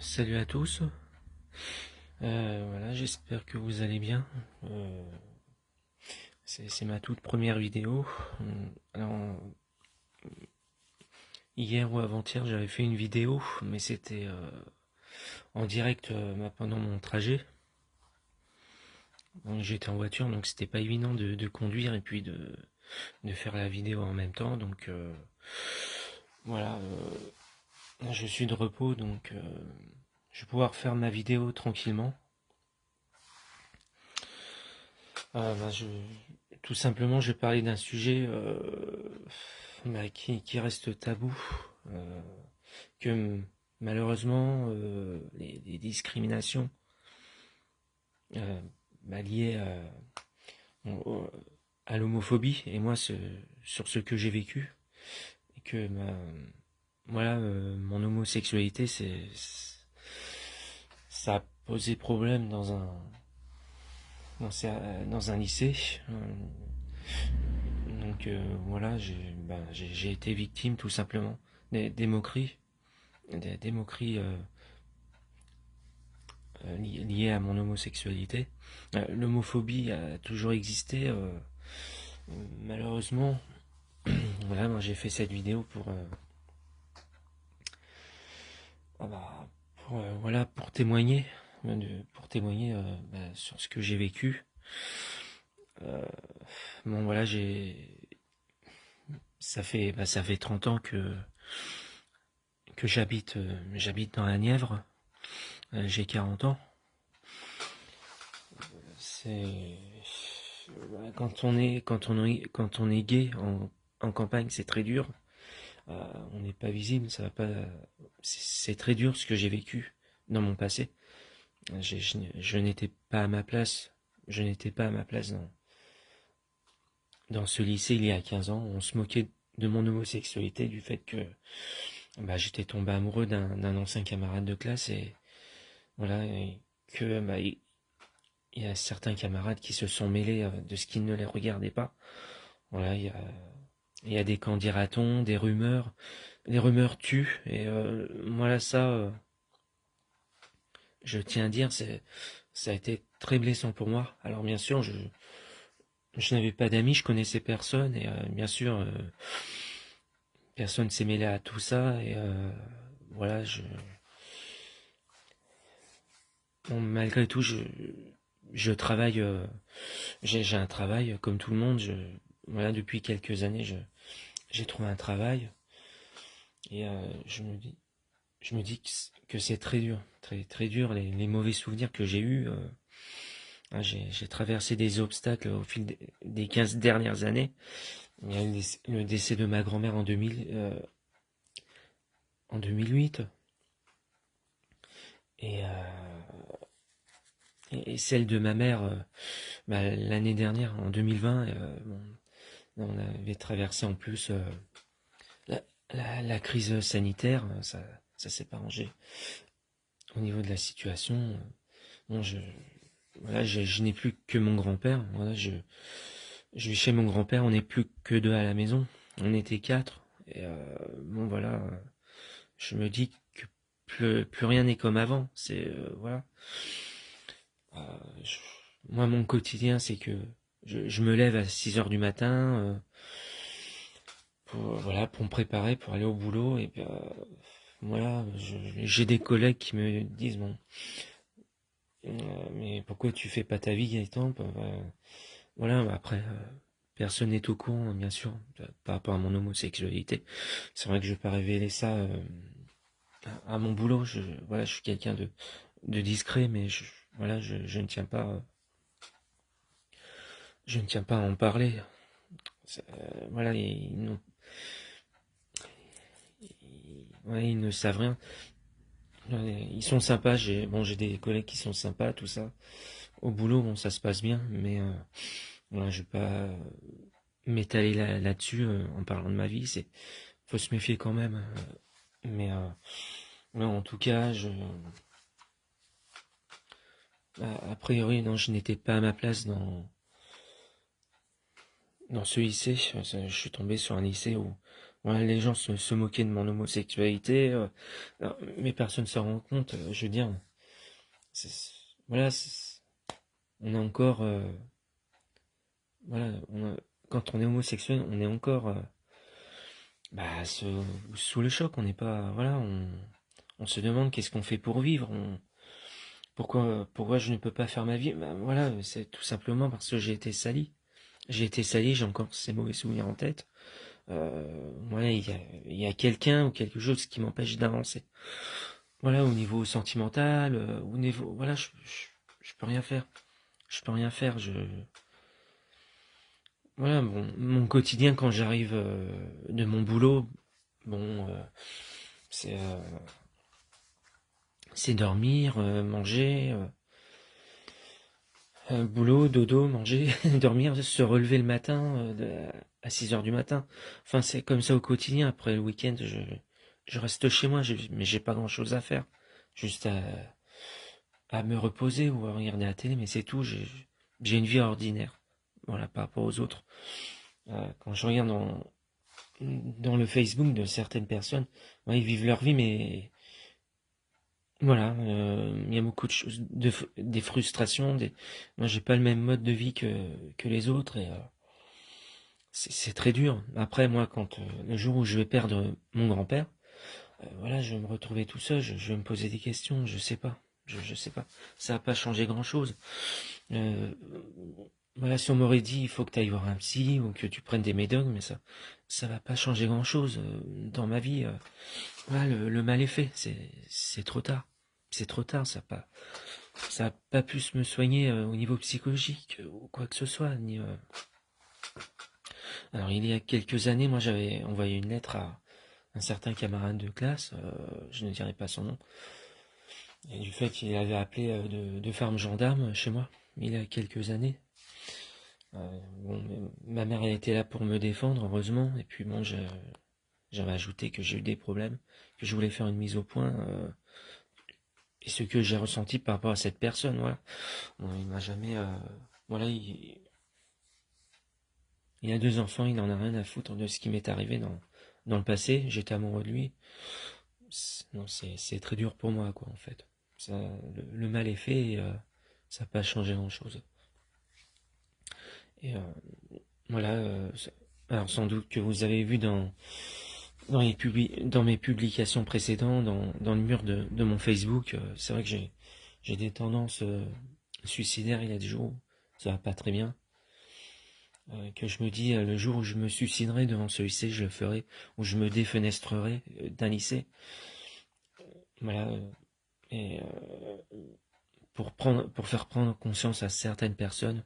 Salut à tous. Voilà, j'espère que vous allez bien. Euh, c'est ma toute première vidéo. Alors, hier ou avant-hier, j'avais fait une vidéo, mais c'était en direct pendant mon trajet. Donc, j'étais en voiture, donc c'était pas évident de conduire et puis de faire la vidéo en même temps. Donc voilà, je suis de repos, donc je vais pouvoir faire ma vidéo tranquillement. Tout simplement, je vais parler d'un sujet qui reste tabou, euh, que malheureusement, les discriminations euh, liées à l'homophobie, et moi, sur ce que j'ai vécu, et que voilà, mon homosexualité, ça a posé problème dans un lycée. Donc voilà, j'ai été victime tout simplement des moqueries, des moqueries liées à mon homosexualité. L'homophobie a toujours existé. Malheureusement, voilà, moi j'ai fait cette vidéo voilà, pour témoigner sur ce que j'ai vécu. Euh, bon voilà, ça fait 30 ans que j'habite dans la Nièvre. J'ai 40 ans. C'est quand on est gay en campagne, c'est très dur. On n'est pas visible, ça va pas. C'est très dur ce que j'ai vécu dans mon passé. Je n'étais pas à ma place. Je n'étais pas à ma place dans ce lycée il y a 15 ans. On se moquait de mon homosexualité, du fait que j'étais tombé amoureux d'un ancien camarade de classe et voilà, et que il y a certains camarades qui se sont mêlés de ce qui ne les regardait pas. Voilà, il y a des candidatons, des rumeurs. Les rumeurs tuent. Et voilà, ça, je tiens à dire, ça a été très blessant pour moi. Alors bien sûr, je n'avais pas d'amis, je connaissais personne. Et bien sûr, personne s'est mêlé à tout ça. Et voilà, bon, malgré tout, je travaille. J'ai un travail comme tout le monde. Voilà, depuis quelques années, j'ai trouvé un travail. Et je me dis que c'est très dur, très dur. Les mauvais souvenirs que j'ai eus, j'ai traversé des obstacles au fil des 15 dernières années. Il y a eu le décès de ma grand-mère en 2008 et, et celle de ma mère l'année dernière, en 2020. Bon, on avait traversé en plus la, la crise sanitaire. Ça s'est pas rangé au niveau de la situation. Bon, voilà, je n'ai plus que mon grand-père. Voilà, je vis chez mon grand-père. On n'est plus que deux à la maison. On était quatre. Et bon, voilà. Je me dis que plus rien n'est comme avant. C'est voilà. Euh, je- Moi, mon quotidien, c'est que je me lève à 6 heures du matin voilà, pour me préparer pour aller au boulot. Et puis, voilà, j'ai des collègues qui me disent bon, mais pourquoi tu fais pas ta vie, Gaëtan? Voilà, après, personne n'est au courant, bien sûr, par rapport à mon homosexualité. C'est vrai que je vais pas révéler ça à mon boulot. Voilà, je suis quelqu'un de discret, mais voilà, je ne tiens pas à en parler. Voilà, ouais, ils ne savent rien. Ouais, ils sont sympas. J'ai des collègues qui sont sympas, tout ça. Au boulot, bon, ça se passe bien, mais voilà, je vais pas m'étaler là-dessus en parlant de ma vie. Faut se méfier quand même. Mais ouais, en tout cas, a priori, non, je n'étais pas à ma place dans ce lycée. Je suis tombé sur un lycée où voilà, les gens se moquaient de mon homosexualité, mais personne ne s'en rend compte. Je veux dire, c'est- voilà, on est encore, voilà, quand on est homosexuel, on est encore, bah, sous le choc. On n'est pas, voilà, on se demande qu'est-ce qu'on fait pour vivre. Pourquoi je ne peux pas faire ma vie? Bah, voilà, c'est tout simplement parce que j'ai été sali. J'ai été sali, j'ai encore ces mauvais souvenirs en tête. Voilà, il y a quelqu'un ou quelque chose qui m'empêche d'avancer. Voilà, au niveau sentimental, au niveau, voilà, je peux rien faire. Je peux rien faire. Voilà, bon, mon quotidien quand j'arrive de mon boulot, bon, c'est euh, c'est dormir, manger, boulot, dodo, manger, dormir, se relever le matin à 6 heures du matin. Enfin, c'est comme ça au quotidien. Après le week-end, je reste chez moi, mais j'ai pas grand-chose à faire. Juste à me reposer ou à regarder la télé, mais c'est tout. J'ai une vie ordinaire. Voilà, par rapport aux autres. Quand je regarde dans le Facebook de certaines personnes, ouais, ils vivent leur vie, mais voilà, il y a beaucoup de choses, des frustrations. Moi, j'ai pas le même mode de vie que les autres et c'est très dur. Après, moi, quand le jour où je vais perdre mon grand-père, voilà, je vais me retrouver tout seul, je vais me poser des questions, je sais pas. Je sais pas. Ça n'a pas changé grand-chose. Euh, voilà, si on m'aurait dit il faut que tu ailles voir un psy ou que tu prennes des médocs, mais ça va pas changer grand-chose dans ma vie. Voilà, le mal est fait, c'est trop tard. C'est trop tard, ça a pas pu me soigner au niveau psychologique ou quoi que ce soit. Alors il y a quelques années, moi j'avais envoyé une lettre à un certain camarade de classe, je ne dirai pas son nom, et du fait qu'il avait appelé de ferme gendarme chez moi il y a quelques années. Bon, ma mère elle était là pour me défendre, heureusement, et puis bon, j'avais ajouté que j'ai eu des problèmes, que je voulais faire une mise au point, et ce que j'ai ressenti par rapport à cette personne, voilà. Bon, il m'a jamais, voilà, il a deux enfants, il n'en a rien à foutre de ce qui m'est arrivé dans le passé, j'étais amoureux de lui. Non, c'est très dur pour moi, quoi, en fait. Ça, le mal est fait et ça n'a pas changé grand-chose. Et voilà, alors sans doute que vous avez vu dans mes publications précédentes, dans le mur de mon Facebook, c'est vrai que j'ai des tendances suicidaires. Il y a des jours où ça va pas très bien. Que je me dis, le jour où je me suiciderai devant ce lycée, je le ferai, où je me défenestrerai d'un lycée. Voilà, et pour faire prendre conscience à certaines personnes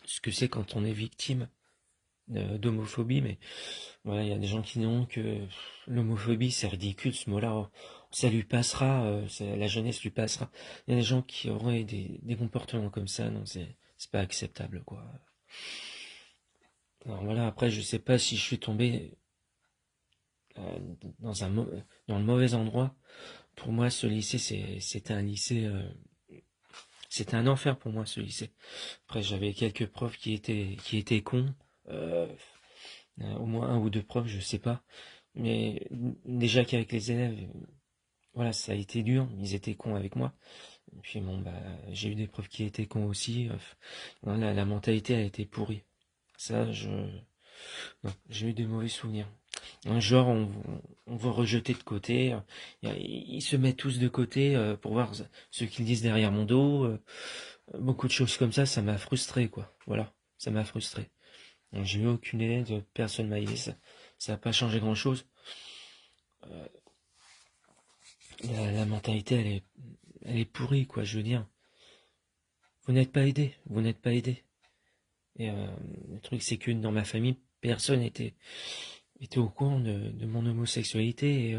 ce que c'est quand on est victime d'homophobie, mais voilà, il y a des gens qui diront que l'homophobie c'est ridicule ce mot-là, oh, ça lui passera, la jeunesse lui passera. Il y a des gens qui auraient des comportements comme ça, non, c'est pas acceptable quoi. Alors voilà, après je sais pas si je suis tombé euh, dans dans le mauvais endroit. Pour moi, ce lycée c'était un lycée, c'était un enfer pour moi ce lycée. Après j'avais quelques profs qui étaient cons. Euh, Au moins un ou deux profs, je sais pas. Mais déjà qu'avec les élèves, voilà, ça a été dur. Ils étaient cons avec moi. Et puis bon, bah, j'ai eu des profs qui étaient cons aussi. Voilà, la mentalité a été pourrie. Ça, non, j'ai eu des mauvais souvenirs. Un genre, on va rejeter de côté. Ils se mettent tous de côté pour voir ce qu'ils disent derrière mon dos. Beaucoup de choses comme ça m'a frustré, quoi. Voilà, ça m'a frustré. Donc, j'ai eu aucune aide, personne m'a aidé. Ça n'a pas changé grand-chose. La mentalité, elle est pourrie, quoi, je veux dire. Vous n'êtes pas aidé, vous n'êtes pas aidé. Et le truc, c'est que dans ma famille, personne était au courant de mon homosexualité. Et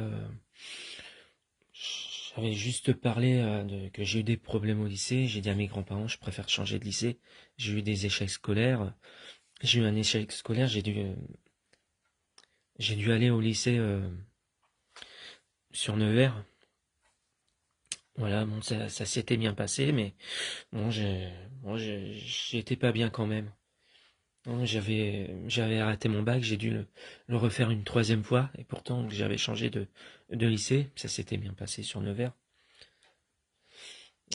j'avais juste parlé que j'ai eu des problèmes au lycée. J'ai dit à mes grands-parents, je préfère changer de lycée. J'ai eu des échecs scolaires. J'ai eu un échec scolaire, j'ai dû aller au lycée sur Nevers. Voilà, bon, ça s'était bien passé, mais bon, j'étais pas bien quand même. Non, j'avais raté mon bac, j'ai dû le refaire une troisième fois, et pourtant j'avais changé de lycée, ça s'était bien passé sur Nevers.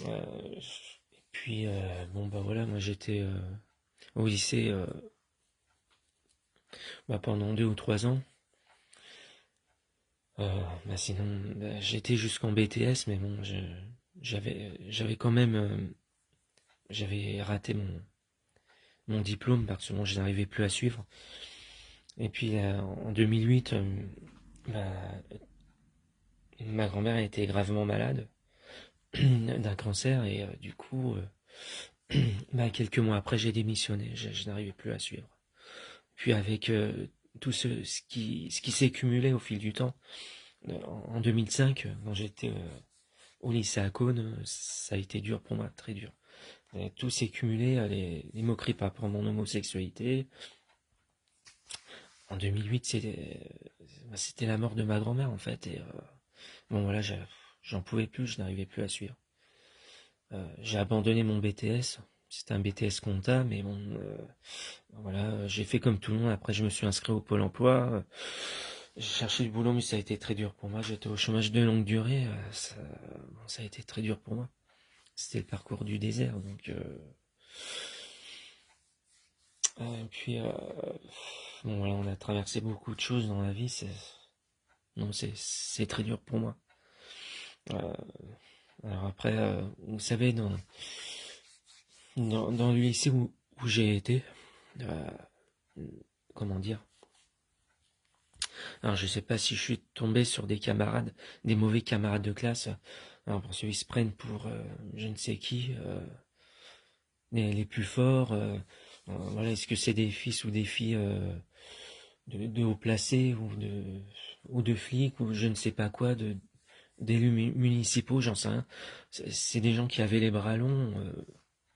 Et puis bon bah voilà, moi j'étais au lycée bah, pendant 2 ou 3 ans. Bah sinon, bah, j'étais jusqu'en BTS, mais bon, j'avais quand même, j'avais raté mon diplôme parce que bon, je n'arrivais plus à suivre. Et puis en 2008, bah, ma grand-mère était gravement malade d'un cancer et du coup, bah, quelques mois après, j'ai démissionné. Je n'arrivais plus à suivre. Puis avec tout ce qui s'est cumulé au fil du temps, en 2005, quand j'étais au lycée à Cône, ça a été dur pour moi, très dur. Et tout s'est cumulé, les moqueries par rapport à mon homosexualité. En 2008, c'était la mort de ma grand-mère en fait. Et bon voilà, j'en pouvais plus, je n'arrivais plus à suivre. J'ai abandonné mon BTS. C'était un BTS compta, mais bon, voilà, j'ai fait comme tout le monde. Après, je me suis inscrit au Pôle emploi. J'ai cherché du boulot, mais ça a été très dur pour moi. J'étais au chômage de longue durée. Bon, ça a été très dur pour moi. C'était le parcours du désert, donc. Et puis, bon, voilà, on a traversé beaucoup de choses dans la vie. Non, c'est très dur pour moi. Euh, alors après, vous savez, dans le lycée où j'ai été, euh, comment dire. Alors je sais pas si je suis tombé sur des camarades, des mauvais camarades de classe. Alors parce qu'ils se prennent pour je ne sais qui, les plus forts. Voilà, est-ce que c'est des fils ou des filles de haut placés ou de flics ou je ne sais pas quoi, d'élus municipaux, j'en sais rien. C'est des gens qui avaient les bras longs,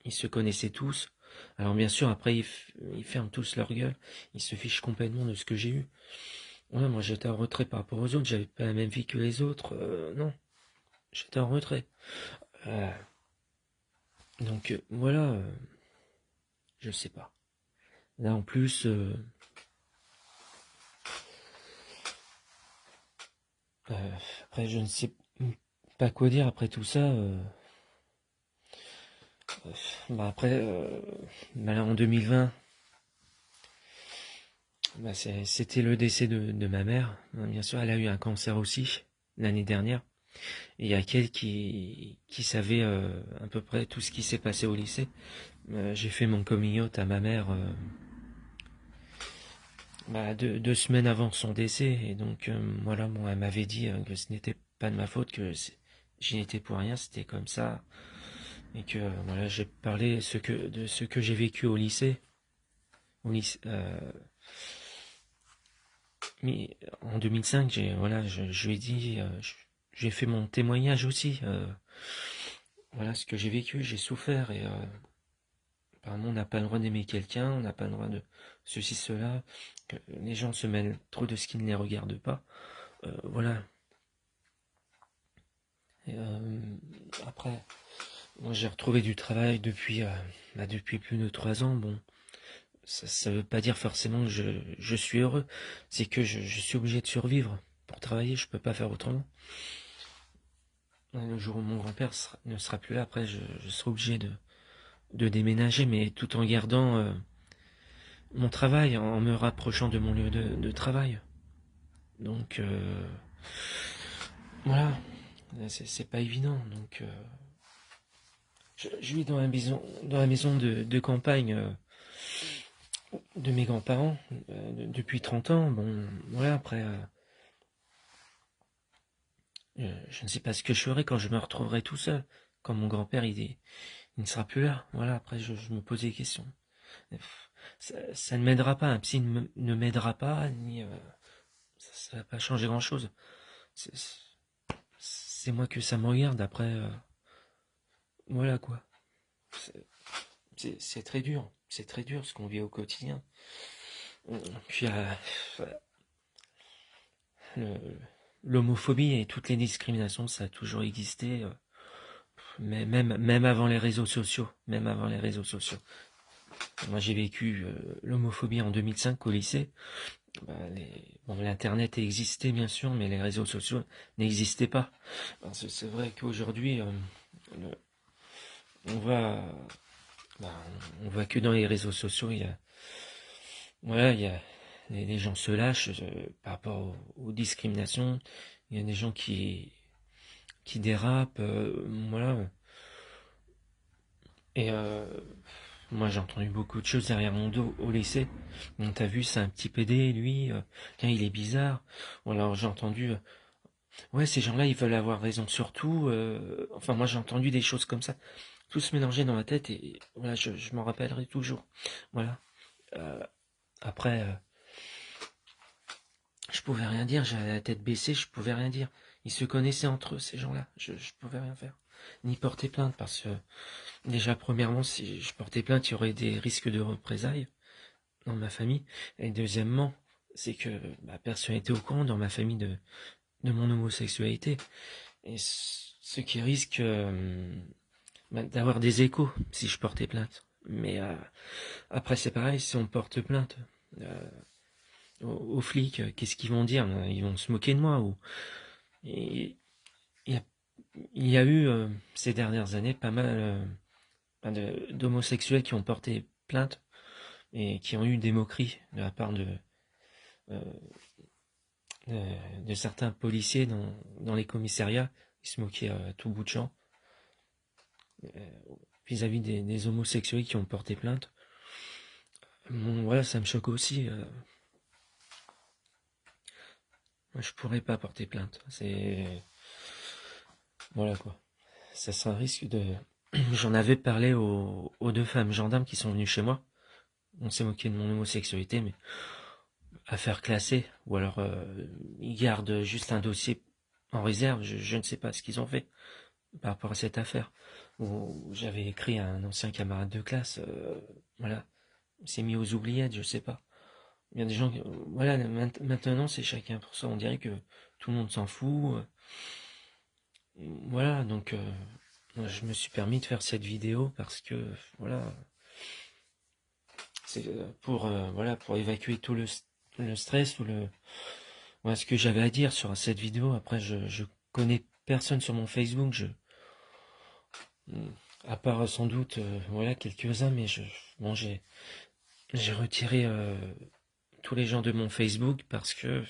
ils se connaissaient tous. Alors bien sûr, après ils ferment tous leur gueule, ils se fichent complètement de ce que j'ai eu. Ouais, moi j'étais en retrait par rapport aux autres, j'avais pas la même vie que les autres, non, j'étais en retrait. Euh, donc voilà, je sais pas. Là en plus, après je ne sais pas quoi dire après tout ça. Bah après, bah là, en 2020, bah c'était le décès de ma mère. Bien sûr, elle a eu un cancer aussi l'année dernière. Et il y a quelqu'un qui savait à peu près tout ce qui s'est passé au lycée. J'ai fait mon coming out à ma mère bah, 2 semaines avant son décès. Et donc voilà, bon, elle m'avait dit que ce n'était pas de ma faute, que j'y étais pour rien, c'était comme ça. Et que voilà, j'ai parlé de ce que j'ai vécu au lycée. Au lycée mais en 2005, voilà, je lui ai dit, j'ai fait mon témoignage aussi. Voilà ce que j'ai vécu, j'ai souffert. Et apparemment, on n'a pas le droit d'aimer quelqu'un, on n'a pas le droit de ceci, cela. Que les gens se mêlent trop de ce qui ne les regarde pas. Voilà. Et, après, moi j'ai retrouvé du travail depuis plus de 3 ans. Bon, ça veut pas dire forcément que je suis heureux. C'est que je suis obligé de survivre. Pour travailler, je peux pas faire autrement. Le jour où mon grand-père ne sera plus là, après, je serai obligé de déménager, mais tout en gardant mon travail, en me rapprochant de mon lieu de travail. Donc, voilà, c'est pas évident. Donc, je vis dans la maison de campagne de mes grands-parents depuis 30 ans. Bon, voilà, après, je ne sais pas ce que je ferai quand je me retrouverai tout seul. Quand mon grand-père, il ne sera plus là. Voilà, après, je me pose des questions. Ça ne m'aidera pas, un psy ne m'aidera pas, ni ça va pas changer grand-chose. C'est c'est moi que ça me regarde, après, voilà quoi. C'est très dur, c'est très dur ce qu'on vit au quotidien. Puis le- l'homophobie et toutes les discriminations, ça a toujours existé, mais même avant les réseaux sociaux, même avant les réseaux sociaux. Moi, j'ai vécu l'homophobie en 2005 au lycée. Bon, l'Internet existait bien sûr, mais les réseaux sociaux n'existaient pas. C'est vrai qu'aujourd'hui, le- on voit, bah, on voit que dans les réseaux sociaux, voilà, les gens se lâchent par rapport aux discriminations. Il y a des gens qui dérapent, voilà. Et moi, j'ai entendu beaucoup de choses derrière mon dos au lycée. Donc, t'as vu, c'est un petit PD, lui. Tiens, il est bizarre. Ou alors, j'ai entendu, ouais, ces gens-là, ils veulent avoir raison sur tout. Enfin, moi, j'ai entendu des choses comme ça, tout se mélanger dans ma tête. Et voilà, je m'en rappellerai toujours. Voilà. Euh, après, je pouvais rien dire. J'avais la tête baissée, je pouvais rien dire. Ils se connaissaient entre eux, ces gens-là. Je pouvais rien faire. Ni porter plainte parce que, déjà, premièrement, si je portais plainte, il y aurait des risques de représailles dans ma famille. Et deuxièmement, c'est que personne n'était au courant dans ma famille de mon homosexualité. Et ce qui risque d'avoir des échos si je portais plainte. Mais après, c'est pareil, si on porte plainte euh, aux flics, qu'est-ce qu'ils vont dire? Ils vont se moquer de moi. Il y a, il y a eu ces dernières années pas mal d'homosexuels qui ont porté plainte et qui ont eu des moqueries de la part euh, de certains policiers dans les commissariats. Ils se moquaient à tout bout de champ euh, vis-à-vis des homosexuels qui ont porté plainte. Bon, voilà, ça me choque aussi. Moi, je pourrais pas porter plainte. C'est voilà quoi. Ça serait un risque de. J'en avais parlé aux deux femmes gendarmes qui sont venues chez moi. On s'est moqué de mon homosexualité, mais affaire classée, ou alors ils gardent juste un dossier en réserve. Je ne sais pas ce qu'ils ont fait par rapport à cette affaire. Où j'avais écrit à un ancien camarade de classe, voilà, c'est mis aux oubliettes, je sais pas. Il y a des gens, voilà, maintenant c'est chacun pour soi. On dirait que tout le monde s'en fout. Voilà, donc moi, je me suis permis de faire cette vidéo parce que voilà, c'est pour voilà pour évacuer tout le stress ou le voilà ce que j'avais à dire sur cette vidéo. Après, je connais personne sur mon Facebook. À part sans doute voilà quelques-uns, mais bon j'ai retiré tous les gens de mon Facebook parce que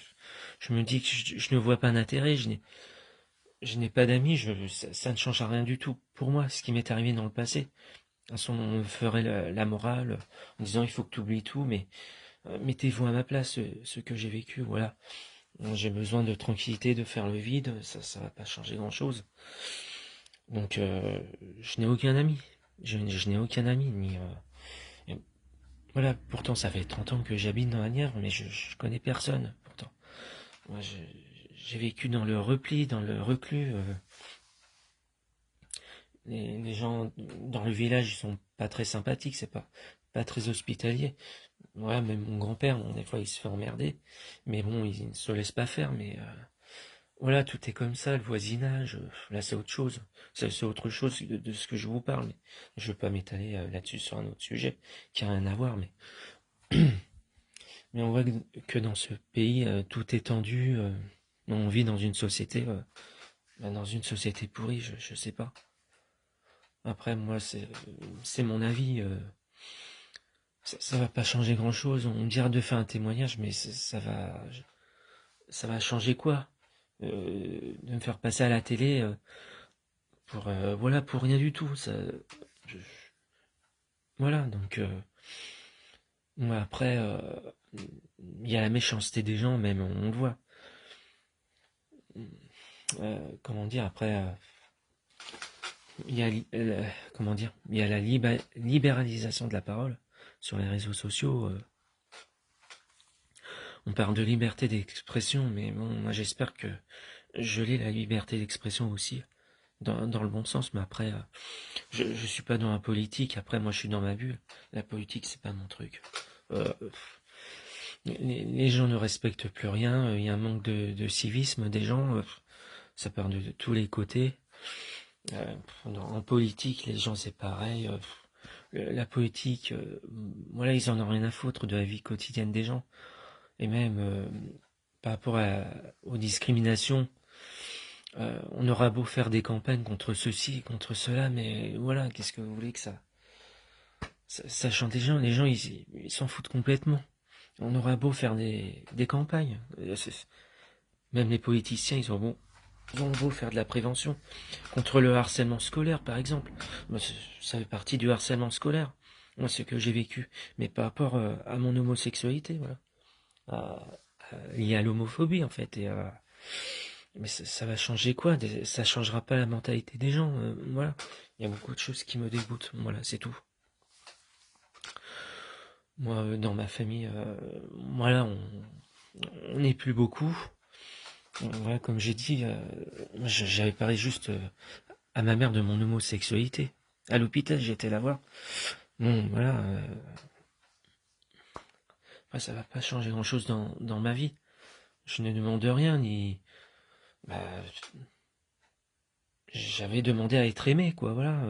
je me dis que je ne vois pas d'intérêt. Je n'ai pas d'amis. Ça ne change rien du tout pour moi. Ce qui m'est arrivé dans le passé. De toute façon, on me ferait la morale en disant il faut que tu oublies tout, mais mettez-vous à ma place, ce que j'ai vécu, voilà. J'ai besoin de tranquillité, de faire le vide, ça va pas changer grand-chose. Donc, je n'ai aucun ami. Je n'ai aucun ami, voilà, pourtant ça fait 30 ans que j'habite dans la Nièvre, mais je connais personne, pourtant. Moi, j'ai vécu dans le repli, dans le reclus. Les gens dans le village, ils sont pas très sympathiques, c'est pas très hospitalier. Ouais, même mon grand-père, bon, des fois, il se fait emmerder. Mais bon, il ne se laisse pas faire. Mais voilà, tout est comme ça, le voisinage. Là, c'est autre chose. C'est autre chose de ce que je vous parle. Mais je ne veux pas m'étaler là-dessus sur un autre sujet qui n'a rien à voir. Mais on voit que dans ce pays, tout est tendu. On vit dans une société pourrie, je sais pas. Après, moi, c'est mon avis. Ça va pas changer grand-chose. On me dira de faire un témoignage, mais ça va changer quoi? De me faire passer à la télé pour voilà pour rien du tout. Je- voilà donc ouais, après il y a la méchanceté des gens même on le voit. Comment dire après il y a comment dire il y a la libéralisation de la parole sur les réseaux sociaux. On parle de liberté d'expression, mais bon moi j'espère que je l'ai la liberté d'expression aussi. Dans le bon sens, mais après, je suis pas dans la politique. Après, moi, je suis dans ma bulle. La politique, c'est pas mon truc. Euh, les gens ne respectent plus rien. Il y a un manque de civisme des gens. Ça part de tous les côtés. En politique, les gens, c'est pareil. la politique, voilà, ils en ont rien à foutre de la vie quotidienne des gens. Et même par rapport aux discriminations, on aura beau faire des campagnes contre ceci, contre cela, mais voilà, qu'est-ce que vous voulez que ça change les gens ils s'en foutent complètement. On aura beau faire des campagnes, même les politiciens, ils ont beau faire de la prévention contre le harcèlement scolaire, par exemple. Moi, ça fait partie du harcèlement scolaire. Moi, ce que j'ai vécu, mais par rapport à mon homosexualité, voilà, lié à l'homophobie en fait. Mais ça va changer quoi? Ça changera pas la mentalité des gens. Voilà, il y a beaucoup de choses qui me dégoûtent. Voilà, c'est tout. Moi, dans ma famille, voilà, on n'est plus beaucoup. Voilà, comme j'ai dit, j'avais parlé juste à ma mère de mon homosexualité. À l'hôpital, j'étais la voir. Bon, voilà, ça va pas changer grand-chose dans ma vie. Je ne demande rien, ni... Bah, j'avais demandé à être aimé, quoi, voilà.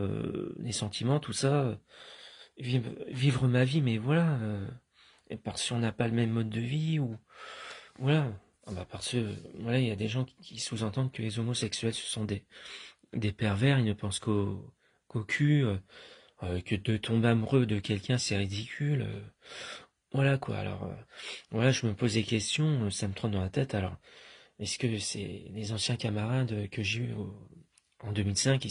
Les sentiments, tout ça. Vivre ma vie, mais voilà. Parce qu'on n'a pas le même mode de vie, ou... Voilà. Ah bah parce que, voilà, il y a des gens qui sous-entendent que les homosexuels, ce sont des pervers, ils ne pensent qu'au cul, que de tomber amoureux de quelqu'un, c'est ridicule. Voilà, quoi. Alors, voilà, je me pose des questions, ça me trône dans la tête. Alors, est-ce que c'est les anciens camarades que j'ai eus en 2005, ils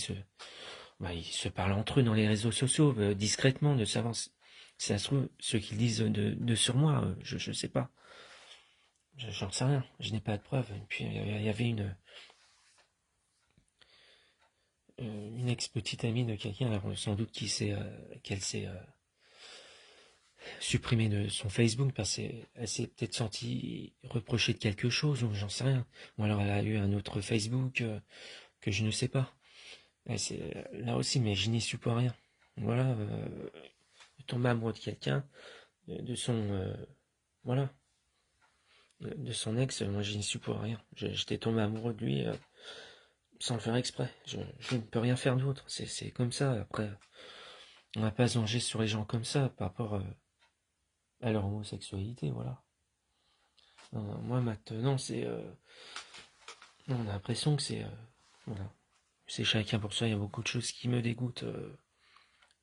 se parlent entre eux dans les réseaux sociaux, discrètement, de savoir si ça se trouve, ce qu'ils disent de sur moi, je sais pas. J'en sais rien, je n'ai pas de preuves. Et puis, il y avait une ex-petite amie de quelqu'un, alors sans doute qu'elle s'est supprimée de son Facebook parce qu'elle s'est peut-être sentie reprocher de quelque chose, ou j'en sais rien. Ou alors elle a eu un autre Facebook que je ne sais pas. Et c'est là aussi, mais je n'y suis pour rien. Voilà, tomber amoureux de quelqu'un, de son voilà, de son ex, moi je n'y suis pour rien. J'étais tombé amoureux de lui sans le faire exprès. Je ne peux rien faire d'autre. C'est comme ça. Après, on va pas se venger sur les gens comme ça par rapport à leur homosexualité, voilà. Non, moi maintenant, on a l'impression que voilà, c'est chacun pour soi. Il y a beaucoup de choses qui me dégoûtent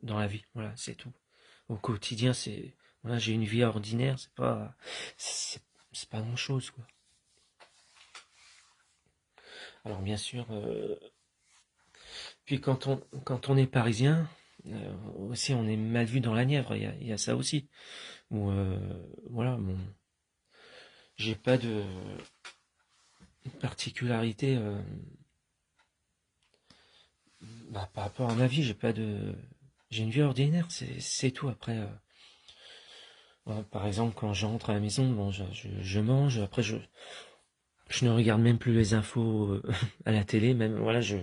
dans la vie. Voilà, c'est tout. Au quotidien, voilà, j'ai une vie ordinaire. C'est, c'est pas grand chose, quoi. Alors bien sûr, puis quand on est parisien, aussi on est mal vu dans la Nièvre, il y a ça aussi. Où, voilà, bon, j'ai pas de particularité par rapport à ma vie, j'ai une vie ordinaire, c'est tout. Après, voilà, par exemple, quand j'entre à la maison, bon, je mange, après je ne regarde même plus les infos à la télé, même, voilà, je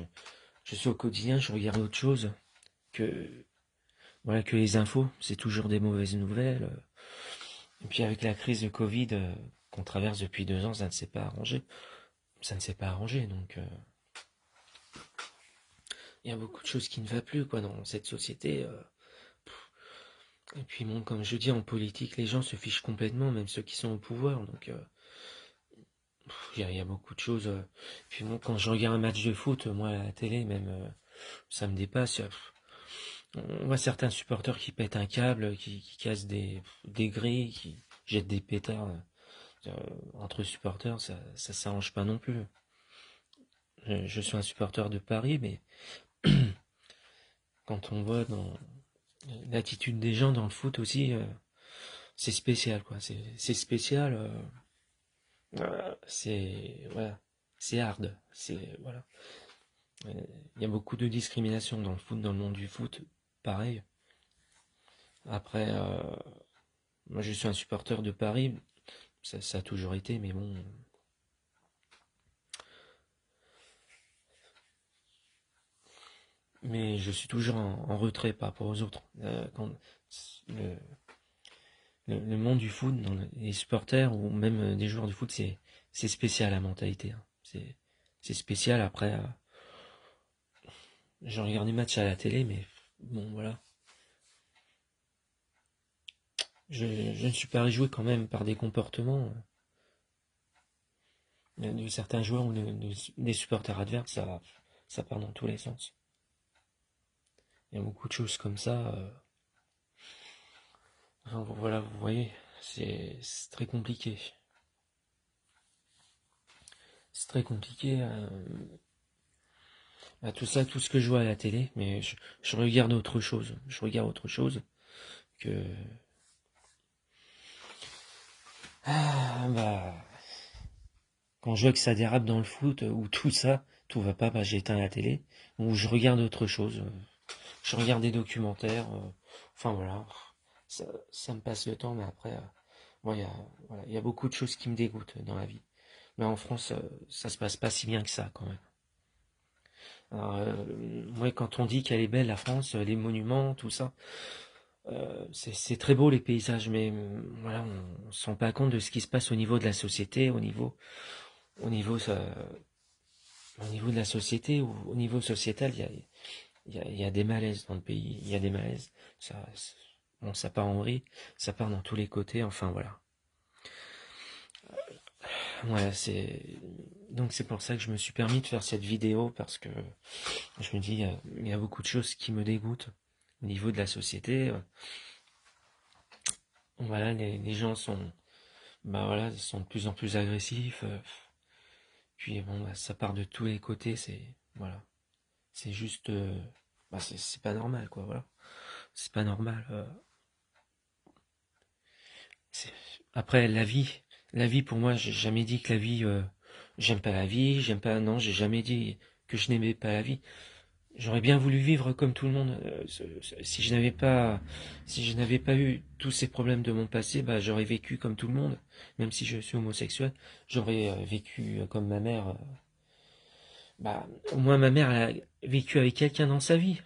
suis au quotidien, je regarde autre chose que, voilà, que les infos, c'est toujours des mauvaises nouvelles. Et puis avec la crise de Covid qu'on traverse depuis 2 ans, ça ne s'est pas arrangé. Ça ne s'est pas arrangé, donc il y a beaucoup de choses qui ne va plus, quoi, dans cette société. Et puis bon, comme je dis, en politique, les gens se fichent complètement, même ceux qui sont au pouvoir. Donc il y a beaucoup de choses. Puis bon, quand je regarde un match de foot, moi à la télé, même ça me dépasse. On voit certains supporters qui pètent un câble, qui cassent des grilles, qui jettent des pétards. Entre supporters, ça s'arrange pas non plus. Je suis un supporter de Paris, mais quand on voit dans l'attitude des gens dans le foot aussi, c'est spécial, quoi. C'est spécial. C'est voilà, c'est hard. C'est voilà. Il y a beaucoup de discrimination dans le foot, dans le monde du foot. Pareil. Après, moi je suis un supporter de Paris. Ça a toujours été, mais bon. Mais je suis toujours en retrait par rapport aux autres. Le, le monde du foot, dans les supporters ou même des joueurs de foot, c'est spécial la mentalité, hein. C'est spécial. Après, je regarde des matchs à la télé, mais bon, voilà. je ne suis pas réjoui quand même par des comportements de certains joueurs ou des supporters adverses, ça part dans tous les sens. Il y a beaucoup de choses comme ça. Enfin, voilà, vous voyez, c'est très compliqué. C'est très compliqué. Tout ça, tout ce que je vois à la télé, mais je regarde autre chose. Je regarde autre chose que... Bah, quand je vois que ça dérape dans le foot, ou tout ça, tout va pas, bah, j'éteins la télé, ou je regarde autre chose. Je regarde des documentaires, enfin voilà, ça me passe le temps, mais après, bon, voilà, il y a beaucoup de choses qui me dégoûtent dans la vie. Mais en France, ça se passe pas si bien que ça, quand même. Alors, ouais, quand on dit qu'elle est belle, la France, les monuments, tout ça, c'est très beau les paysages, mais voilà, on se rend pas compte de ce qui se passe au niveau de la société, au niveau, au niveau de la société, ou au niveau sociétal, il y a des malaises dans le pays, il y a des malaises. Ça, bon, ça part en vrille, ça part dans tous les côtés, enfin voilà. Voilà, donc c'est pour ça que je me suis permis de faire cette vidéo, parce que je me dis, il y a beaucoup de choses qui me dégoûtent au niveau de la société. Voilà, les gens sont, bah voilà, sont de plus en plus agressifs. Puis bon, bah, ça part de tous les côtés. Voilà, c'est juste, bah, c'est pas normal, quoi. Voilà, c'est pas normal. C'est- Après, la vie pour moi, j'ai jamais dit que la vie, j'aime pas la vie, j'aime pas. Non, j'ai jamais dit que je n'aimais pas la vie. J'aurais bien voulu vivre comme tout le monde. Si je n'avais pas, si je n'avais pas eu tous ces problèmes de mon passé, bah j'aurais vécu comme tout le monde. Même si je suis homosexuel, j'aurais vécu comme ma mère. Bah, au moins ma mère elle a vécu avec quelqu'un dans sa vie,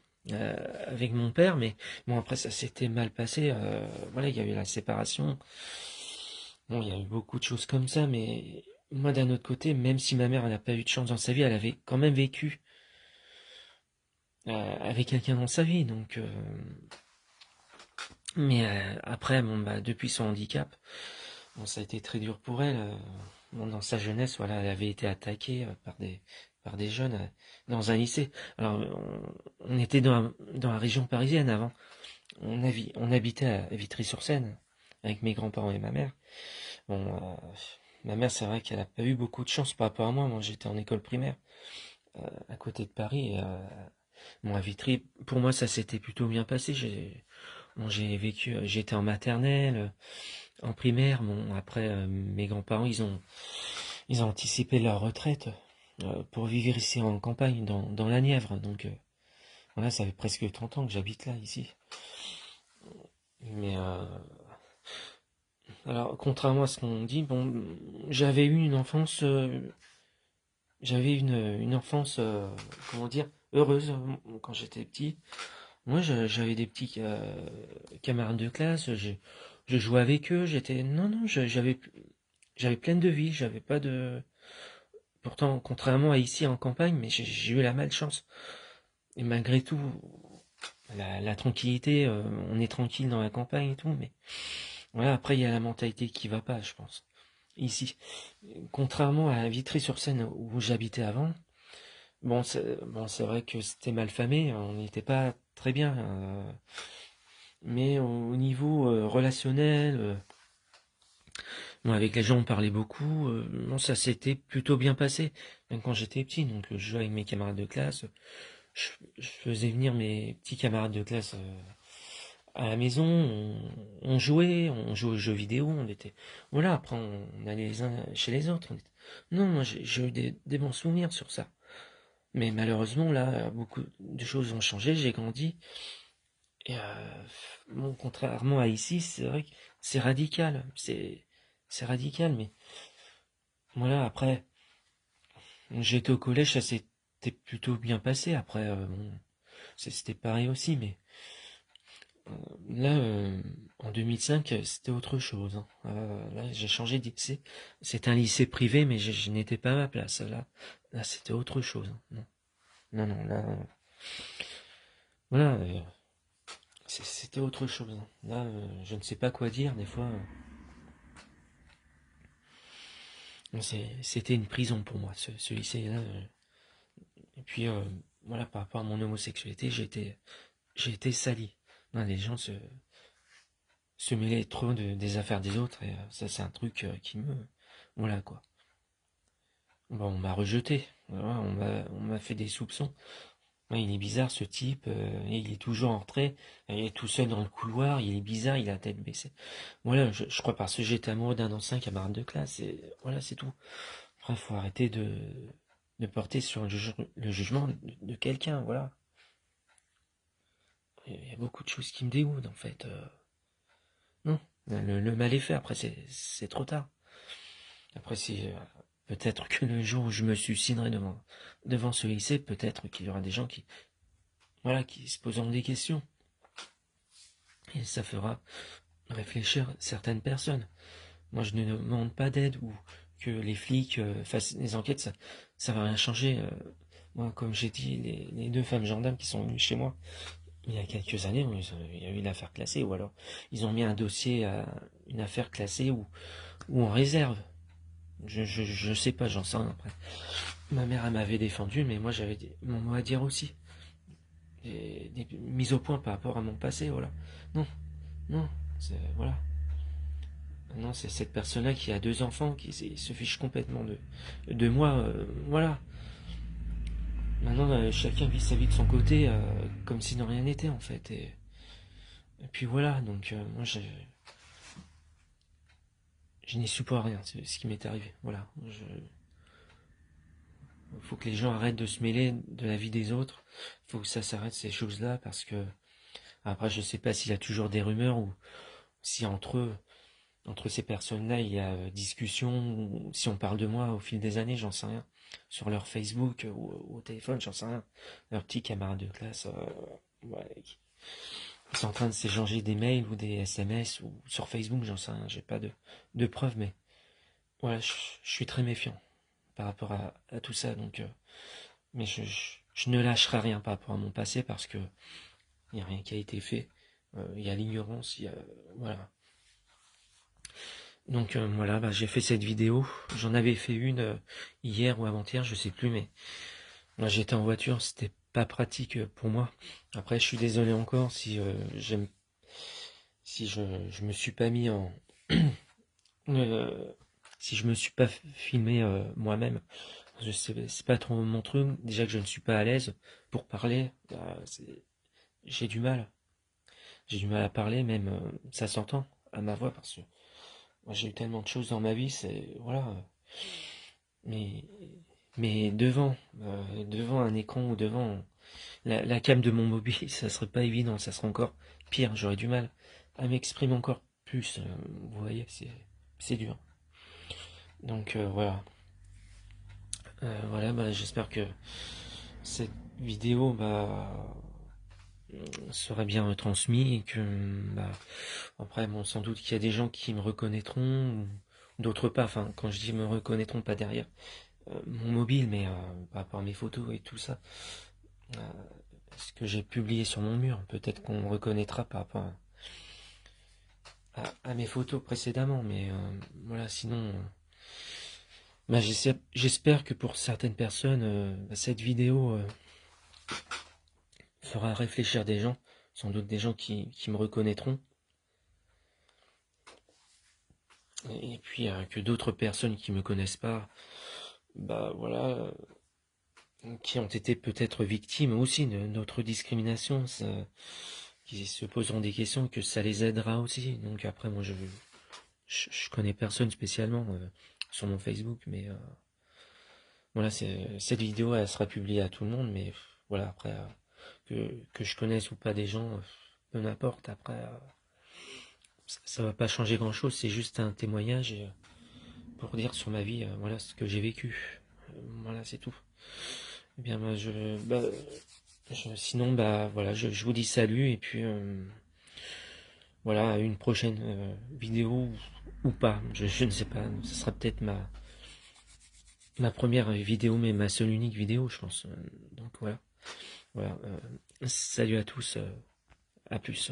avec mon père, mais bon après ça s'était mal passé. Voilà, il y a eu la séparation. Bon, il y a eu beaucoup de choses comme ça, mais moi d'un autre côté, même si ma mère n'a pas eu de chance dans sa vie, elle avait quand même vécu avec quelqu'un dans sa vie, donc. Mais après, bon, bah, depuis son handicap, bon, ça a été très dur pour elle. Bon, dans sa jeunesse, voilà, elle avait été attaquée par des jeunes dans un lycée. Alors, on était dans la région parisienne avant. On habitait à Vitry-sur-Seine avec mes grands-parents et ma mère. Bon, ma mère, c'est vrai qu'elle a pas eu beaucoup de chance par rapport à moi. Moi, j'étais en école primaire à côté de Paris. Et, bon, à Vitry, pour moi, ça s'était plutôt bien passé. Bon, j'ai vécu, j'étais en maternelle, en primaire. Bon, après, mes grands-parents, ils ont anticipé leur retraite pour vivre ici en campagne, dans la Nièvre. Donc, voilà, ça fait presque 30 ans que j'habite là, ici. Mais, alors, contrairement à ce qu'on dit, bon, j'avais eu une enfance, une enfance, comment dire, heureuse quand j'étais petit. Moi, j'avais des petits camarades de classe, je jouais avec eux, non, non, j'avais plein de vie, j'avais pas de, pourtant, contrairement à ici en campagne, mais j'ai eu la malchance. Et malgré tout, la tranquillité, on est tranquille dans la campagne et tout, mais voilà, après, il y a la mentalité qui va pas, je pense. Ici, contrairement à Vitry-sur-Seine où j'habitais avant, bon, c'est vrai que c'était mal famé, on n'était pas très bien, mais au niveau relationnel, moi, avec les gens, on parlait beaucoup. Non, ça s'était plutôt bien passé, même quand j'étais petit. Donc, je jouais avec mes camarades de classe. Je faisais venir mes petits camarades de classe à la maison. On jouait aux jeux vidéo. On était, voilà. Après, on allait les uns chez les autres. Non, moi, j'ai eu des bons souvenirs sur ça. Mais malheureusement, là, beaucoup de choses ont changé. J'ai grandi. Et bon, contrairement à ici, c'est vrai que c'est radical. C'est radical, mais voilà, après. J'étais au collège, ça s'était plutôt bien passé. Après, bon, c'était pareil aussi, mais là, en 2005, c'était autre chose, hein. Là, j'ai changé de lycée. C'était un lycée privé, mais je n'étais pas à ma place. Là, c'était autre chose, hein. Non, non, non, là, voilà. c'était autre chose. Là, je ne sais pas quoi dire, des fois. C'était une prison pour moi, ce lycée-là. Et puis, voilà, par rapport à mon homosexualité, j'ai été sali. Non, les gens se mêlaient trop des affaires des autres, et ça, c'est un truc qui me... Voilà, quoi. Bon, on m'a rejeté, voilà, on m'a fait des soupçons. Ouais, il est bizarre ce type, il est toujours en retrait, il est tout seul dans le couloir, il est bizarre, il a la tête baissée. Voilà, je crois parce que j'étais amoureux d'un ancien camarade de classe, et voilà, c'est tout. Après, faut arrêter de porter sur le jugement de quelqu'un, voilà. Il y a beaucoup de choses qui me dégoûtent, en fait. Non, le mal est fait, après, c'est trop tard. Après, c'est peut-être que le jour où je me suiciderai devant ce lycée, peut-être qu'il y aura des gens qui, voilà, qui se poseront des questions. Et ça fera réfléchir certaines personnes. Moi, je ne demande pas d'aide ou que les flics fassent des enquêtes, ça va rien changer. Moi, comme j'ai dit, les deux femmes gendarmes qui sont venues chez moi il y a quelques années, il y a eu une affaire classée, ou alors ils ont mis un dossier à une affaire classée ou en réserve. Je sais pas, j'en sais rien après. Ma mère, elle m'avait défendu, mais moi j'avais mon mot à dire aussi. Des mises au point par rapport à mon passé, voilà. Non, non, voilà. Non, c'est cette personne-là qui a deux enfants, qui se fiche complètement de moi, voilà. Maintenant, chacun vit sa vie de son côté, comme si de rien n'était, en fait. Et puis voilà, donc moi, je n'y suis pour rien, c'est ce qui m'est arrivé. Voilà. Il faut que les gens arrêtent de se mêler de la vie des autres. Il faut que ça s'arrête, ces choses-là, parce que après, je sais pas s'il y a toujours des rumeurs ou si entre ces personnes-là, il y a discussion, ou si on parle de moi au fil des années, j'en sais rien. Sur leur Facebook ou au téléphone, j'en sais rien. Leurs petits camarades de classe, ouais, ils sont en train de s'échanger des mails ou des SMS ou sur Facebook, j'en sais rien. J'ai pas de preuves, mais voilà, je suis très méfiant par rapport à tout ça. Donc, mais je ne lâcherai rien par rapport à mon passé parce que il n'y a rien qui a été fait. Il y a l'ignorance, il y a voilà. Donc voilà, bah, j'ai fait cette vidéo. J'en avais fait une hier ou avant-hier, je sais plus, mais moi j'étais en voiture, c'était pas pratique pour moi. Après, je suis désolé encore si je me suis pas mis en si je me suis pas filmé moi-même. Je sais, c'est pas trop mon truc. Déjà que je ne suis pas à l'aise pour parler, bah, j'ai du mal. J'ai du mal à parler, même ça s'entend à ma voix parce que moi j'ai eu tellement de choses dans ma vie, c'est voilà. Mais mais devant un écran ou devant la cam de mon mobile, ça serait pas évident, ça serait encore pire. J'aurais du mal à m'exprimer encore plus. Vous voyez, c'est dur. Donc voilà. Voilà, bah, j'espère que cette vidéo sera bien retransmise et que bah, après bon sans doute qu'il y a des gens qui me reconnaîtront ou d'autres pas. Enfin quand je dis me reconnaîtront pas derrière mon mobile mais par rapport à mes photos et tout ça. Euh, Ce que j'ai publié sur mon mur, peut-être qu'on me reconnaîtra par rapport à mes photos précédemment, mais voilà, sinon, bah, j'espère que pour certaines personnes, cette vidéo fera réfléchir des gens, sans doute des gens qui me reconnaîtront, et puis que d'autres personnes qui me connaissent pas, bah voilà, qui ont été peut-être victimes aussi de notre discrimination, qui se poseront des questions, que ça les aidera aussi. Donc après, moi, je connais personne spécialement sur mon Facebook, mais voilà, cette vidéo, elle sera publiée à tout le monde, mais voilà, après, que je connaisse ou pas des gens, peu m'importe, après, ça va pas changer grand-chose, c'est juste un témoignage pour dire sur ma vie, voilà ce que j'ai vécu. Voilà, c'est tout. Eh bien, sinon, bah voilà, je vous dis salut, et puis voilà, une prochaine vidéo ou pas, je ne sais pas, ce sera peut-être ma première vidéo, mais ma seule unique vidéo, je pense. Donc voilà. Voilà. Salut à tous. À plus.